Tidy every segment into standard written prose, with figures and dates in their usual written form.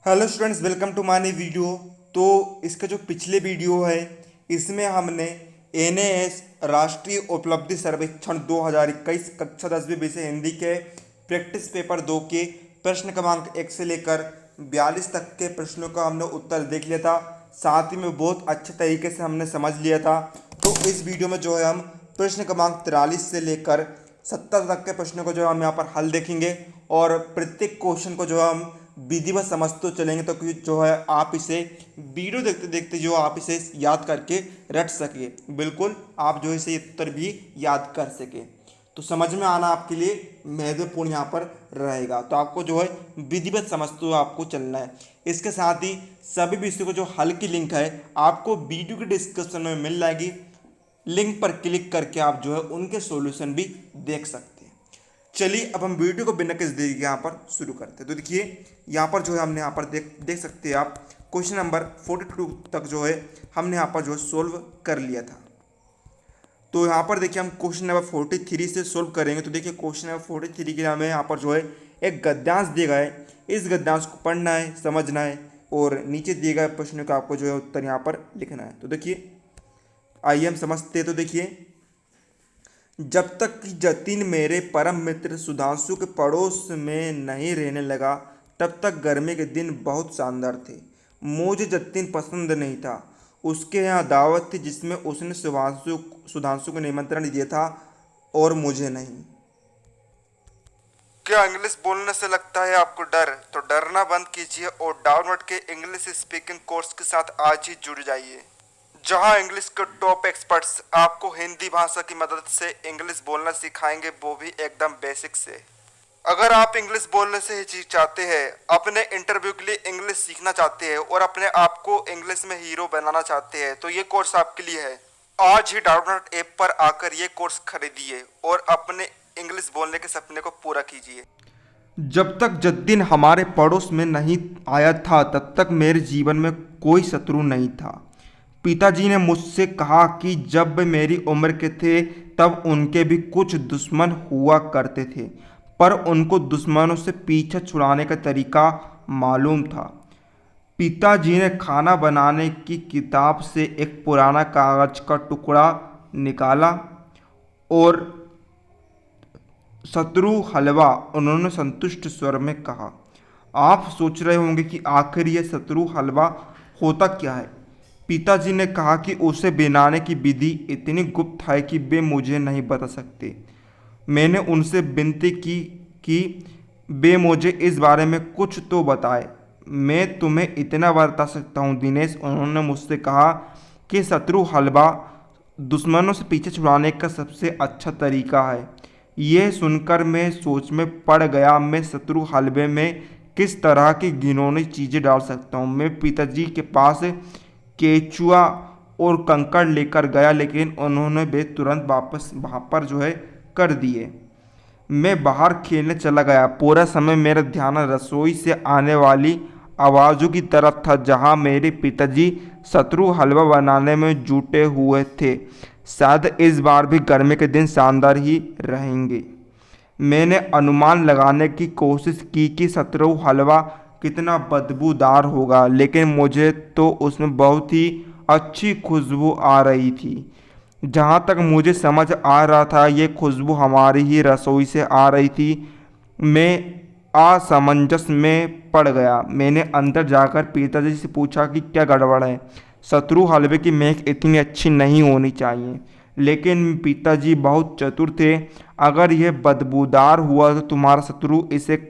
Hello students, welcome to my new video. तो इसका जो पिछले वीडियो है इसमें हमने एनएएस राष्ट्रीय उपलब्धि सर्वेक्षण 2021 कक्षा 10वीं विषय हिंदी के प्रैक्टिस पेपर 2 के प्रश्न क्रमांक 1 से लेकर 42 तक के प्रश्नों का हमने उत्तर देख लिया था। साथ ही में बहुत अच्छे तरीके से हमने समझ लिया था। तो इस वीडियो में जो है हम प्रश्न क्रमांक 43 से लेकर 70 तक के प्रश्नों को जो है हम यहाँ पर हल देखेंगे और प्रत्येक क्वेश्चन को जो है हम विधिवत समझते चलेंगे, तो जो है आप इसे वीडियो देखते देखते जो आप इसे याद करके रट सके, बिल्कुल आप जो इसे उत्तर भी याद कर सके। तो समझ में आना आपके लिए महत्वपूर्ण यहाँ पर रहेगा। तो आपको जो है विधिवत समझते हुए आपको चलना है। इसके साथ ही सभी विषयों को जो हल की लिंक है आपको वीडियो के डिस्क्रिप्शन में मिल जाएगी। लिंक पर क्लिक करके आप जो है उनके सॉल्यूशन भी देख सकते हैं। चलिए अब हम वीडियो को बिना किसी देरी के यहाँ पर शुरू करते हैं। तो देखिए यहाँ पर जो है हमने यहाँ पर देख सकते हैं आप क्वेश्चन नंबर 42 तक जो है हमने यहाँ पर जो है सोल्व कर लिया था। तो यहाँ पर देखिए हम क्वेश्चन नंबर 43 से सोल्व करेंगे। तो देखिए क्वेश्चन नंबर 43 के लिए हमें यहाँ पर जो है एक गद्यांश दिया गया है। इस गद्यांश को पढ़ना है, समझना है और नीचे दिए गए प्रश्नों का आपको जो है उत्तर यहाँ पर लिखना है। तो देखिए आइए हम समझते हैं। तो देखिए, जब तक कि जतिन मेरे परम मित्र सुधांशु के पड़ोस में नहीं रहने लगा तब तक गर्मी के दिन बहुत शानदार थे। मुझे जतिन पसंद नहीं था। उसके यहाँ दावत थी जिसमें उसने सुधांशु को निमंत्रण दिया था और मुझे नहीं। क्या इंग्लिश बोलने से लगता है आपको डर? तो डरना बंद कीजिए और डाउनवर्ड के इंग्लिश स्पीकिंग कोर्स के साथ आज ही जुड़ जाइए, जहां इंग्लिश के टॉप एक्सपर्ट्स आपको हिंदी भाषा की मदद से इंग्लिश बोलना सिखाएंगे, वो भी एकदम बेसिक से। अगर आप इंग्लिश बोलने से हिचकिचाते हैं, अपने इंटरव्यू के लिए इंग्लिश सीखना चाहते हैं और अपने आप को इंग्लिश में हीरो बनाना चाहते हैं, तो ये कोर्स आपके लिए है। आज ही डाउनलोड ऐप पर आकर ये कोर्स खरीदिए और अपने इंग्लिश बोलने के सपने को पूरा कीजिए। जब तक जद्दीन हमारे पड़ोस में नहीं आया था तब तक मेरे जीवन में कोई शत्रु नहीं था। पिताजी ने मुझसे कहा कि जब वे मेरी उम्र के थे तब उनके भी कुछ दुश्मन हुआ करते थे, पर उनको दुश्मनों से पीछा छुड़ाने का तरीका मालूम था। पिताजी ने खाना बनाने की किताब से एक पुराना कागज का टुकड़ा निकाला और शत्रु हलवा, उन्होंने संतुष्ट स्वर में कहा। आप सोच रहे होंगे कि आखिर यह शत्रु हलवा होता क्या है। पिताजी ने कहा कि उसे बनाने की विधि इतनी गुप्त है कि वे मुझे नहीं बता सकते। मैंने उनसे विनती की कि वे मुझे इस बारे में कुछ तो बताए। मैं तुम्हें इतना बता सकता हूँ दिनेश, उन्होंने मुझसे कहा कि शत्रु हलवा दुश्मनों से पीछे छुड़ाने का सबसे अच्छा तरीका है। यह सुनकर मैं सोच में पड़ गया, मैं शत्रु हलवे में किस तरह की घिनौनी चीज़ें डाल सकता हूँ। मैं पिताजी के पास केचुआ और कंकड़ लेकर गया, लेकिन उन्होंने वे तुरंत वापस वहाँ पर जो है कर दिए। मैं बाहर खेलने चला गया। पूरा समय मेरा ध्यान रसोई से आने वाली आवाज़ों की तरफ था, जहाँ मेरे पिताजी शत्रु हलवा बनाने में जुटे हुए थे। शायद इस बार भी गर्मी के दिन शानदार ही रहेंगे। मैंने अनुमान लगाने की कोशिश की कि शत्रु हलवा कितना बदबूदार होगा, लेकिन मुझे तो उसमें बहुत ही अच्छी खुशबू आ रही थी। जहाँ तक मुझे समझ आ रहा था ये खुशबू हमारी ही रसोई से आ रही थी। मैं असमंजस में पड़ गया। मैंने अंदर जाकर पिताजी से पूछा कि क्या गड़बड़ है। शत्रु हलवे की महक इतनी अच्छी नहीं होनी चाहिए, लेकिन पिताजी बहुत चतुर थे। अगर यह बदबूदार हुआ तो तुम्हारा शत्रु इसे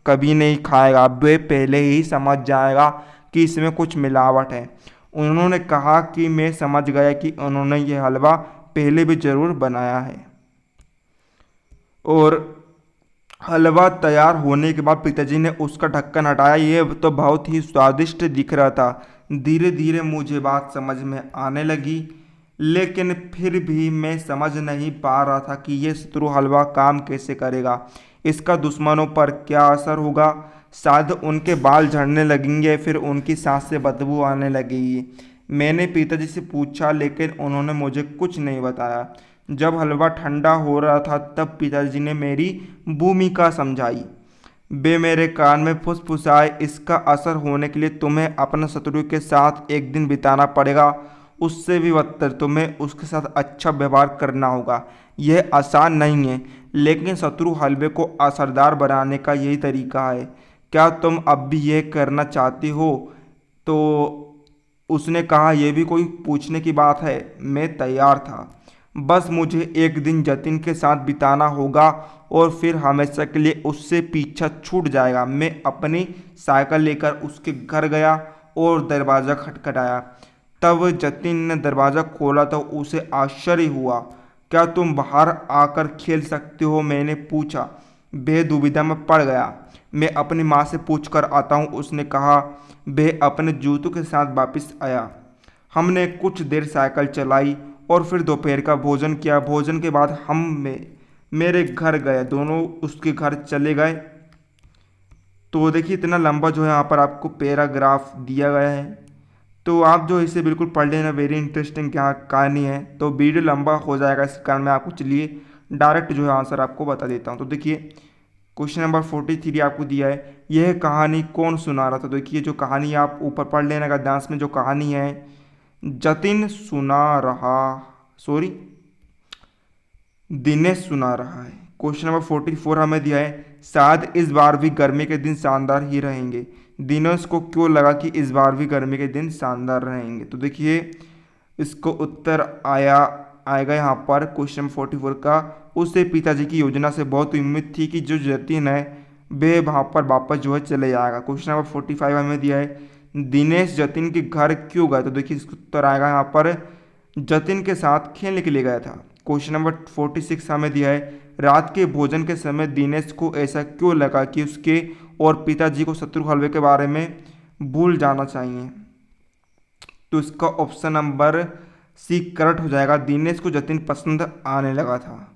कभी नहीं खाएगा, वे पहले ही समझ जाएगा कि इसमें कुछ मिलावट है। उन्होंने कहा कि मैं समझ गया कि उन्होंने यह हलवा पहले भी ज़रूर बनाया है। और हलवा तैयार होने के बाद पिताजी ने उसका ढक्कन हटाया। यह तो बहुत ही स्वादिष्ट दिख रहा था। धीरे धीरे मुझे बात समझ में आने लगी, लेकिन फिर भी मैं समझ नहीं पा रहा था कि यह शत्रु हलवा काम कैसे करेगा। इसका दुश्मनों पर क्या असर होगा। शायद उनके बाल झड़ने लगेंगे, फिर उनकी सांस से बदबू आने लगेगी। मैंने पिताजी से पूछा, लेकिन उन्होंने मुझे कुछ नहीं बताया। जब हलवा ठंडा हो रहा था तब पिताजी ने मेरी भूमिका समझाई। वे मेरे कान में फुसफुसाए, इसका असर होने के लिए तुम्हें अपने शत्रु के साथ एक दिन बिताना पड़ेगा, उससे भी बदतर तुम्हें उसके साथ अच्छा व्यवहार करना होगा। यह आसान नहीं है, लेकिन शत्रु हलवे को असरदार बनाने का यही तरीका है। क्या तुम अब भी यह करना चाहती हो? तो उसने कहा, यह भी कोई पूछने की बात है। मैं तैयार था। बस मुझे एक दिन जतिन के साथ बिताना होगा और फिर हमेशा के लिए उससे पीछा छूट जाएगा। मैं अपनी साइकिल लेकर उसके घर गया और दरवाज़ा खटखटाया। तब जतिन ने दरवाज़ा खोला तो उसे आश्चर्य हुआ। क्या तुम बाहर आकर खेल सकते हो? मैंने पूछा। बेदुविधा में पड़ गया। मैं अपनी माँ से पूछ कर आता हूँ, उसने कहा। वह अपने जूतों के साथ वापस आया। हमने कुछ देर साइकिल चलाई और फिर दोपहर का भोजन किया। भोजन के बाद हम मेरे घर गए, दोनों उसके घर चले गए। तो देखिए इतना लंबा जो है यहाँ पर आपको पैराग्राफ दिया गया है, तो आप जो इसे बिल्कुल पढ़ लेना। वेरी इंटरेस्टिंग क्या कहानी है। तो वीडियो लंबा हो जाएगा, इस कारण मैं आपको चलिए डायरेक्ट जो है आंसर आपको बता देता हूँ। तो देखिए क्वेश्चन नंबर 43 आपको दिया है, यह कहानी कौन सुना रहा था? तो देखिए जो कहानी आप ऊपर पढ़ लेना गद्यांश में, जो कहानी है जतिन सुना रहा, सॉरी दिनेश सुना रहा है। क्वेश्चन नंबर 44 हमें दिया है, शायद इस बार भी गर्मी के दिन शानदार ही रहेंगे। दिनेश को क्यों लगा कि इस बार भी गर्मी के दिन शानदार रहेंगे? तो देखिए इसको उत्तर आएगा यहाँ पर क्वेश्चन 44 का। उससे पिताजी की योजना से बहुत उम्मीद थी कि जो जतिन है वे वहाँ पर वापस जो है चले जाएगा। क्वेश्चन नंबर 45 हमें दिया है, दिनेश जतिन के घर क्यों गए? तो देखिए इसका उत्तर आएगा यहाँ पर, जतिन के साथ खेलने के लिए गया था। क्वेश्चन नंबर 46 हमें दिया है, रात के भोजन के समय दिनेश को ऐसा क्यों लगा कि उसके और पिताजी को शत्रु हलवे के बारे में भूल जाना चाहिए? तो इसका ऑप्शन नंबर सी करेक्ट हो जाएगा। दिनेश को जतिन पसंद आने लगा था।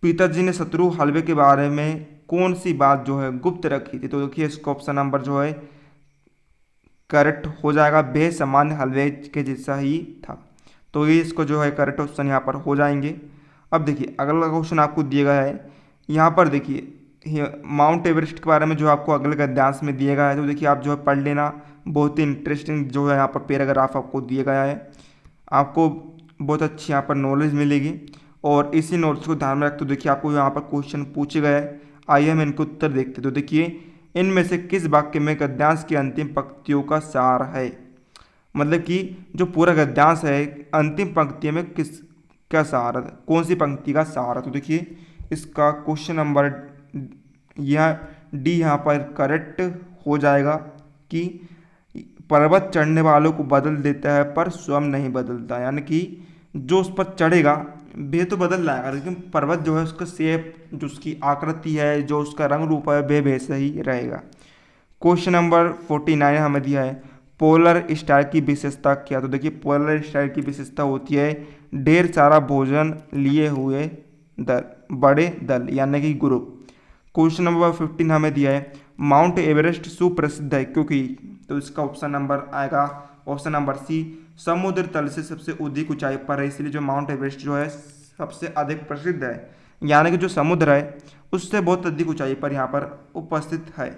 पिताजी ने शत्रु हलवे के बारे में कौन सी बात जो है गुप्त रखी थी? तो देखिए इसका ऑप्शन नंबर जो है करेक्ट हो जाएगा। वह सामान्य हलवे के जैसा ही था। तो ये इसको जो है करेक्ट ऑप्शन यहाँ पर हो जाएंगे। अब देखिए अगला क्वेश्चन आपको दिया गया है, यहाँ पर देखिए माउंट एवरेस्ट के बारे में जो आपको अगले गद्यांश में दिया गया है। तो देखिए आप जो है पढ़ लेना, बहुत ही इंटरेस्टिंग जो है यहाँ पर पैराग्राफ आपको दिया गया है। आपको बहुत अच्छी यहाँ पर नॉलेज मिलेगी और इसी नॉलेज को ध्यान में रख। तो देखिए आपको यहाँ पर क्वेश्चन पूछे गए हैं, आइए हम इनको उत्तर देखते। तो देखिए इनमें से किस वाक्य में गद्यांश की अंतिम पंक्तियों का सार है? मतलब कि जो पूरा गद्यांश है अंतिम पंक्ति में किस क्या सार है, कौन सी पंक्ति का सार है? तो देखिए इसका क्वेश्चन नंबर यह डी यहाँ पर करेक्ट हो जाएगा कि पर्वत चढ़ने वालों को बदल देता है पर स्वयं नहीं बदलता। यानी कि जो उस पर चढ़ेगा वे तो बदल जाएगा, लेकिन पर्वत जो है उसका शेप, जो उसकी आकृति है, जो उसका रंग रूप है, वे वैसे ही रहेगा। क्वेश्चन नंबर 49 हमें दिया है, पोलर स्टार की विशेषता क्या? तो देखिए पोलर स्टार की विशेषता होती है ढेर सारा भोजन लिए हुए दल, बड़े दल यानी कि ग्रुप। क्वेश्चन नंबर 15 हमें दिया है, माउंट एवरेस्ट सुप्रसिद्ध है क्योंकि? तो इसका ऑप्शन नंबर आएगा ऑप्शन नंबर सी, समुद्र तल से सबसे अधिक ऊंचाई पर है, इसलिए जो माउंट एवरेस्ट जो है सबसे अधिक प्रसिद्ध है। यानी कि जो समुद्र है उससे बहुत अधिक ऊंचाई पर यहाँ पर उपस्थित है।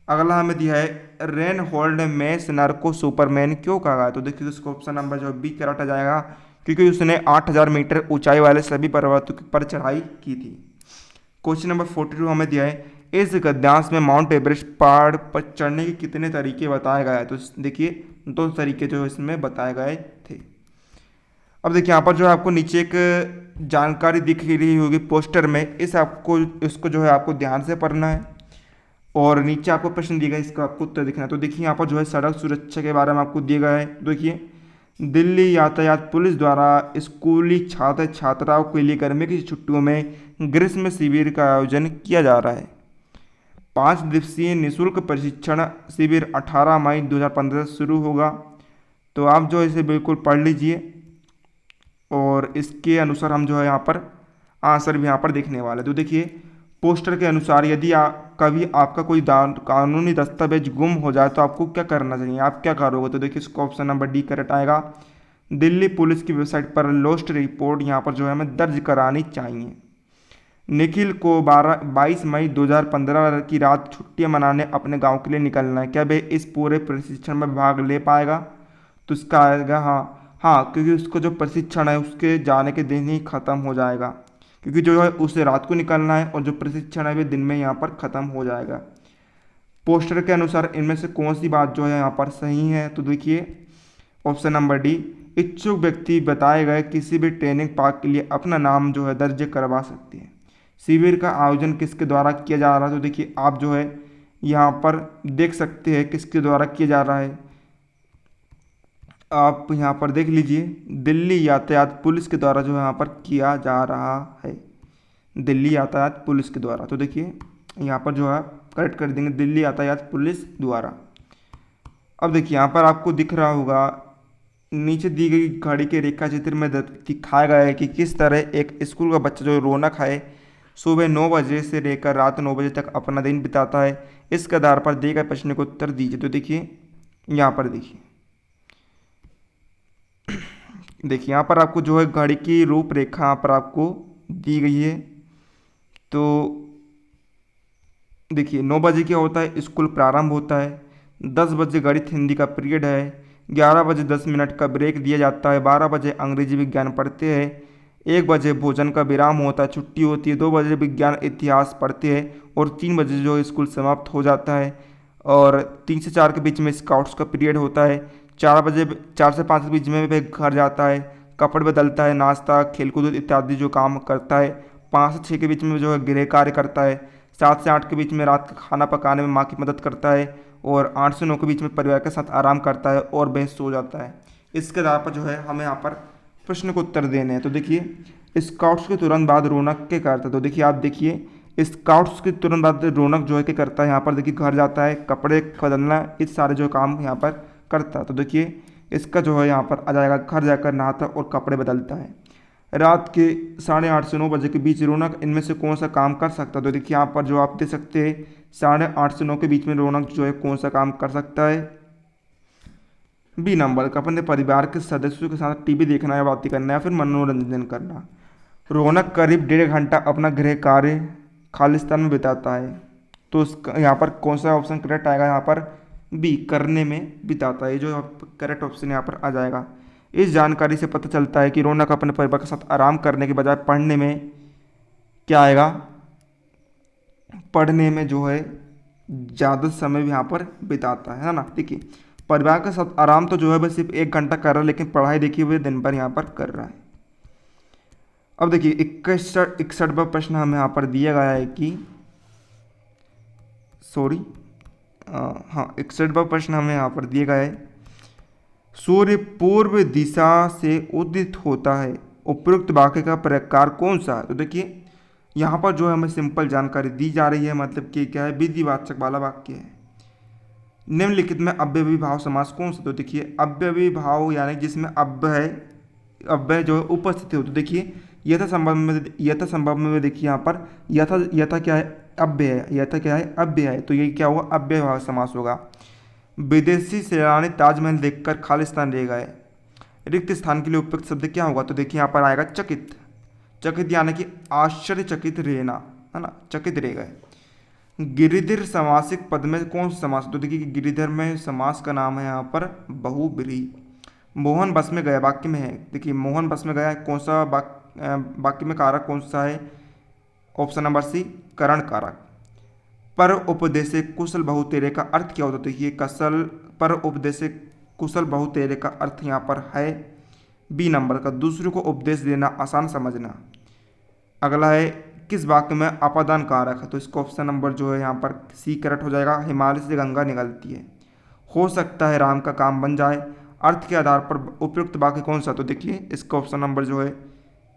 अगला हमें दिया है, रेनहोल्ड मैस नर को सुपरमैन क्यों कहा गया? तो देखिए इसको ऑप्शन नंबर जो बी करेक्ट आ जाएगा, क्योंकि उसने 8000 मीटर ऊंचाई वाले सभी पर्वतों पर चढ़ाई की थी। क्वेश्चन नंबर 42 हमें दिया है, इस गद्यांश में माउंट एवरेस्ट पहाड़ पर चढ़ने के कितने तरीके बताए गए हैं? तो देखिए 2 तरीके जो इसमें बताए गए थे। अब देखिए यहाँ पर जो है आपको नीचे एक जानकारी दिख रही होगी पोस्टर में, इसको जो है आपको ध्यान से पढ़ना है और नीचे आपको प्रश्न दिया गया, इसका आपको उत्तर दिखना है। तो देखिए यहाँ पर जो है सड़क सुरक्षा के बारे में आपको दिया गया है। देखिए दिल्ली यातायात पुलिस द्वारा स्कूली छात्र छात्राओं के लिए गर्मी की छुट्टियों में ग्रीष्म शिविर का आयोजन किया जा रहा है। 5 दिवसीय निःशुल्क प्रशिक्षण शिविर 18 मई 2015 से शुरू होगा। तो आप जो इसे बिल्कुल पढ़ लीजिए और इसके अनुसार हम जो है यहाँ पर आंसर भी यहाँ पर देखने वाले। तो देखिए पोस्टर के अनुसार यदि कभी आपका कोई कानूनी दस्तावेज गुम हो जाए तो आपको क्या करना चाहिए, आप क्या करोगे? तो देखिए इसको ऑप्शन नंबर डी करेक्ट आएगा। दिल्ली पुलिस की वेबसाइट पर लोस्ट रिपोर्ट यहाँ पर जो है हमें दर्ज करानी चाहिए। निखिल को 22 मई 2015 की रात छुट्टियां मनाने अपने गांव के लिए निकलना है, क्या वे इस पूरे प्रशिक्षण में भाग ले पाएगा? तो इसका आएगा हाँ हाँ, क्योंकि उसको जो प्रशिक्षण है उसके जाने के दिन ही ख़त्म हो जाएगा, क्योंकि जो है उसे रात को निकलना है और जो प्रशिक्षण है वे दिन में यहाँ पर ख़त्म हो जाएगा। पोस्टर के अनुसार इनमें से कौन सी बात जो है यहाँ पर सही है? तो देखिए ऑप्शन नंबर डी, इच्छुक व्यक्ति बताए गए किसी भी ट्रेनिंग पार्क के लिए अपना नाम जो है दर्ज करवा सकते हैं। शिविर का आयोजन किसके द्वारा किया जा रहा है? तो देखिए आप जो है यहाँ पर देख सकते हैं किसके द्वारा किया जा रहा है। आप यहाँ पर देख लीजिए, दिल्ली यातायात पुलिस के द्वारा जो है यहाँ पर किया जा रहा है, दिल्ली यातायात पुलिस के द्वारा। तो देखिए यहाँ पर जो है करेक्ट कर देंगे, दिल्ली यातायात पुलिस द्वारा। अब देखिए यहाँ पर आपको दिख रहा होगा, नीचे दी गई घड़ी के रेखा चित्र में दिखाया गया है कि किस तरह एक स्कूल का बच्चा जो रौनक है सुबह 9 बजे से लेकर रात 9 बजे तक अपना दिन बिताता है। इसके आधार पर दिए गए प्रश्न को उत्तर दीजिए। तो देखिए यहाँ पर देखिए यहाँ पर आपको जो है घड़ी की रूपरेखा यहाँ पर आपको दी गई है। तो देखिए 9 बजे क्या होता है, स्कूल प्रारंभ होता है। 10 बजे गणित हिंदी का पीरियड है। 11 बजे 10 मिनट का ब्रेक दिया जाता है। 12 बजे अंग्रेजी विज्ञान पढ़ते हैं। 1 बजे भोजन का विराम होता है, छुट्टी होती है। 2 बजे विज्ञान इतिहास पढ़ते हैं और 3 बजे जो स्कूल समाप्त हो जाता है। और 3 से 4 के बीच में स्काउट्स का पीरियड होता है। 4 से 5 के बीच में वह घर जाता है, कपड़े बदलता है, नाश्ता खेलकूद इत्यादि जो काम करता है। 5 से 6 के बीच में जो है गृह कार्य करता है। 7 से 8 के बीच में रात का खाना पकाने में माँ की मदद करता है। और 8 से 9 के बीच में परिवार के साथ आराम करता है और वह सो जाता है। इसके आधार पर जो है हमें यहाँ पर प्रश्न को उत्तर देने हैं। तो देखिए स्काउट्स के तुरंत बाद रौनक क्या करता है? तो देखिए आप देखिए स्काउट्स के तुरंत बाद रौनक जो है क्या करता है, यहाँ पर देखिए घर जाता है, कपड़े बदलना, इस सारे जो काम यहाँ पर करता है। तो देखिए इसका जो है यहाँ पर आ जाएगा, घर जाकर नहाता और कपड़े बदलता है। रात के 8:30 से 9 बजे के बीच रौनक इनमें से कौन सा काम कर सकता है? तो देखिए यहाँ पर जो आप दे सकते हैं 8:30 से 9 के बीच में रौनक जो है कौन सा काम कर सकता है? बी नंबर का, अपने परिवार के सदस्यों के साथ टीवी देखना या बातें करना या फिर मनोरंजन करना। रौनक करीब 1.5 घंटा अपना गृह कार्य खालिस्तान में बिताता है। तो उसका यहाँ पर कौन सा ऑप्शन करेक्ट आएगा? यहाँ पर बी, करने में बिताता है, जो करेक्ट ऑप्शन यहाँ पर आ जाएगा। इस जानकारी से पता चलता है कि रौनक अपने परिवार के साथ आराम करने के बजाय पढ़ने में क्या आएगा, पढ़ने में जो है ज़्यादा समय यहाँ पर बिताता है ना। देखिए परिवार के साथ आराम तो जो है बस सिर्फ 1 घंटा कर रहा है, लेकिन पढ़ाई देखिए हुए दिन भर यहाँ पर कर रहा है। अब देखिए 61वां प्रश्न हमें यहाँ पर दिया गया है कि हाँ 61वां प्रश्न हमें यहाँ पर दिया गया है, सूर्य पूर्व दिशा से उदित होता है, उपयुक्त वाक्य का प्रकार कौन सा है? तो देखिए यहाँ पर जो है हमें सिंपल जानकारी दी जा रही है, मतलब कि क्या है, विधिवाचक वाला वाक्य है। निम्नलिखित में अव्ययी भाव समास कौन सा? तो देखिए अव्ययी भाव यानी जिसमें अव्यय जो है उपस्थित हो। तो देखिए यथा संभव में देखिए यहाँ पर यथा क्या है, अव्यय है। यथा क्या है, अव्यय है। तो ये क्या होगा, अव्यय भाव समास होगा। विदेशी सैलानी ताजमहल देखकर खालिस्तान रह गए, रिक्त स्थान के लिए उपयुक्त शब्द क्या होगा? तो देखिए यहाँ पर आएगा चकित। चकित यानी कि आश्चर्यचकित रहना, है ना, चकित रह गए। गिरिधर समासिक पद में कौन सा समास? तो देखिए गिरिधर में समास का नाम है यहाँ पर बहुब्रीहि। मोहन बस में गया वाक्य में है, देखिए मोहन बस में गया, कौन सा वाक्य में कारक कौन सा है? ऑप्शन नंबर सी, करण कारक। पर उपदेशे कुशल बहुतेरे का अर्थ क्या होता है? देखिए पर उपदेशे कुशल बहुतेरे का अर्थ यहाँ पर है बी नंबर का, दूसरे को उपदेश देना, आसान समझना। अगला है किस वाक्य में अपादान कारक है? तो इसका ऑप्शन नंबर जो है यहाँ पर सी करेक्ट हो जाएगा, हिमालय से गंगा निकलती है। हो सकता है राम का काम बन जाए, अर्थ के आधार पर उपयुक्त वाक्य कौन सा? तो देखिए इसका ऑप्शन नंबर जो है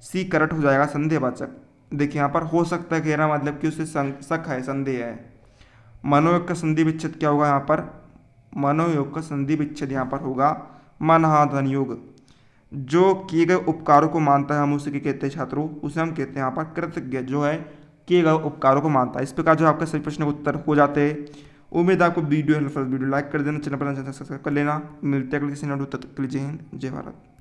सी करेक्ट हो जाएगा, संदेहवाचक। देखिए यहाँ पर हो सकता है कहना मतलब कि उससे शक है, संदेह है। मनोयोग का संधि विच्छेद क्या होगा यहाँ पर? मनोयोग का संधि विच्छेद यहाँ पर होगा मनहाधन योग। जो किए गए उपकारों को मानता है हम उसे क्या कहते हैं छात्रों? उसे हम कहते हैं यहाँ पर कृतज्ञ, जो है किए गए उपकारों को मानता है। इस प्रकार जो आपका सभी प्रश्न के उत्तर हो जाते हैं। उम्मीद है आपको वीडियो हेल्पफुल, वीडियो लाइक कर देना, चैनल पर सब्सक्राइब कर लेना। मिलते हैं अगले किसी नए वीडियो, तब तक के लिए जय हिंद, जय भारत।